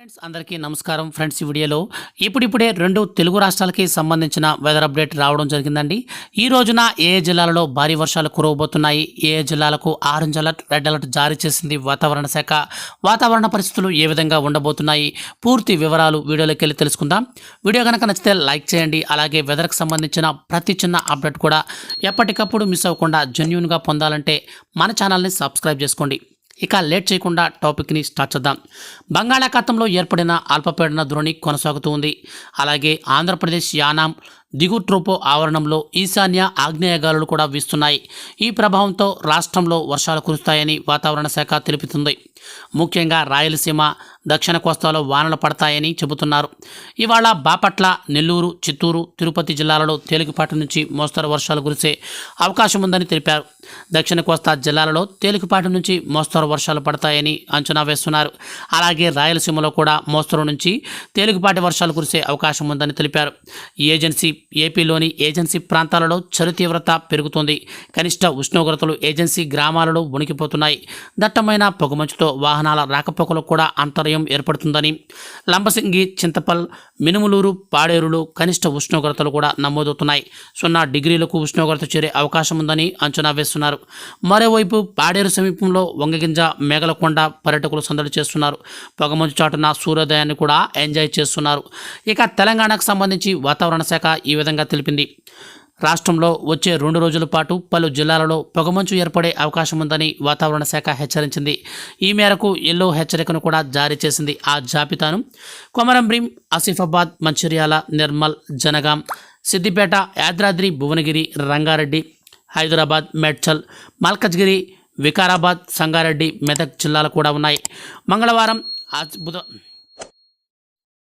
Friends అందరికీ నమస్కారం. Friends ఈ వీడియోలో ఇప్పుడిప్పుడే రెండు తెలుగు రాష్ట్రాలకి సంబంధించిన వెదర్ అప్డేట్ రావడం జరిగిందండి. ఈ రోజున ఏ జిల్లాలలో భారీ వర్షాలు కురవబోతున్నాయి, ఏ జిల్లాలకు ఆరెంజ్ అలర్ట్, రెడ్ అలర్ట్ జారీ చేసింది వాతావరణ శాఖ, వాతావరణ పరిస్థితులు ఏ విధంగా ఉండబోతున్నాయి, పూర్తి వివరాలు వీడియోలోకి వెళ్ళి తెలుసుకుందాం. వీడియో కనుక నచ్చితే లైక్ చేయండి. అలాగే వెదర్కి సంబంధించిన ప్రతి చిన్న అప్డేట్ కూడా ఎప్పటికప్పుడు మిస్ అవ్వకుండా జెన్యూన్గా పొందాలంటే మన ఛానల్ని సబ్స్క్రైబ్ చేసుకోండి. ఇక లేట్ చేయకుండా టాపిక్ని స్టార్ట్ చేద్దాం. బంగాళాఖాతంలో ఏర్పడిన అల్పపీడన ద్రోణి కొనసాగుతూ ఉంది. అలాగే ఆంధ్రప్రదేశ్ యానాం దిగువ ట్రోపో ఆవరణంలో ఈశాన్య ఆగ్నేయ గాలులు కూడా వీస్తున్నాయి. ఈ ప్రభావంతో రాష్ట్రంలో వర్షాలు కురుస్తాయని వాతావరణ శాఖ తెలుపుతుంది. ముఖ్యంగా రాయలసీమ, దక్షిణ కోస్తాలో వానలు పడతాయని చెబుతున్నారు. ఇవాళ బాపట్ల, నెల్లూరు, చిత్తూరు, తిరుపతి జిల్లాలలో తేలికపాటి నుంచి మోస్తరు వర్షాలు కురిసే అవకాశం ఉందని తెలిపారు. దక్షిణ కోస్తా జిల్లాలలో తేలికపాటి నుంచి మోస్తరు వర్షాలు పడతాయని అంచనా వేస్తున్నారు. అలాగే రాయలసీమలో కూడా మోస్తరు నుంచి తేలికపాటి వర్షాలు కురిసే అవకాశం ఉందని తెలిపారు. ఏపీలోని ఏజెన్సీ ప్రాంతాలలో చలి తీవ్రత పెరుగుతుంది. కనిష్ట ఉష్ణోగ్రతలు ఏజెన్సీ గ్రామాలలో వణికిపోతున్నాయి. దట్టమైన పొగమంచుతో వాహనాల రాకపోకలకు కూడా అంతరాయం ఏర్పడుతుందని, లంబసింగి, చింతపల్, మినుములూరు, పాడేరులో కనిష్ట ఉష్ణోగ్రతలు కూడా నమోదవుతున్నాయి. 0 డిగ్రీలకు ఉష్ణోగ్రత చేరే అవకాశం ఉందని అంచనా వేస్తున్నారు. మరోవైపు పాడేరు సమీపంలో వంగగింజ, మేఘలకొండ పర్యాటకులు సందడి చేస్తున్నారు. పొగమంచు చాటున సూర్యోదయాన్ని కూడా ఎంజాయ్ చేస్తున్నారు. ఇక తెలంగాణకు సంబంధించి వాతావరణ శాఖ ఈ విధంగా తెలిపింది. రాష్ట్రంలో వచ్చే 2 రోజుల పాటు పలు జిల్లాలలో పొగమంచు ఏర్పడే అవకాశం ఉందని వాతావరణ శాఖ హెచ్చరించింది. ఈ మేరకు ఎల్లో హెచ్చరికను కూడా జారీ చేసింది. ఆ జాబితాను కొమరంభీం, ఆసిఫాబాద్, మంచిర్యాల, నిర్మల్, జనగాం, సిద్దిపేట, యాదాద్రి, భువనగిరి, రంగారెడ్డి, హైదరాబాద్, మేడ్చల్, మల్కజ్గిరి, వికారాబాద్, సంగారెడ్డి, మెదక్ జిల్లాలు కూడా ఉన్నాయి. మంగళవారం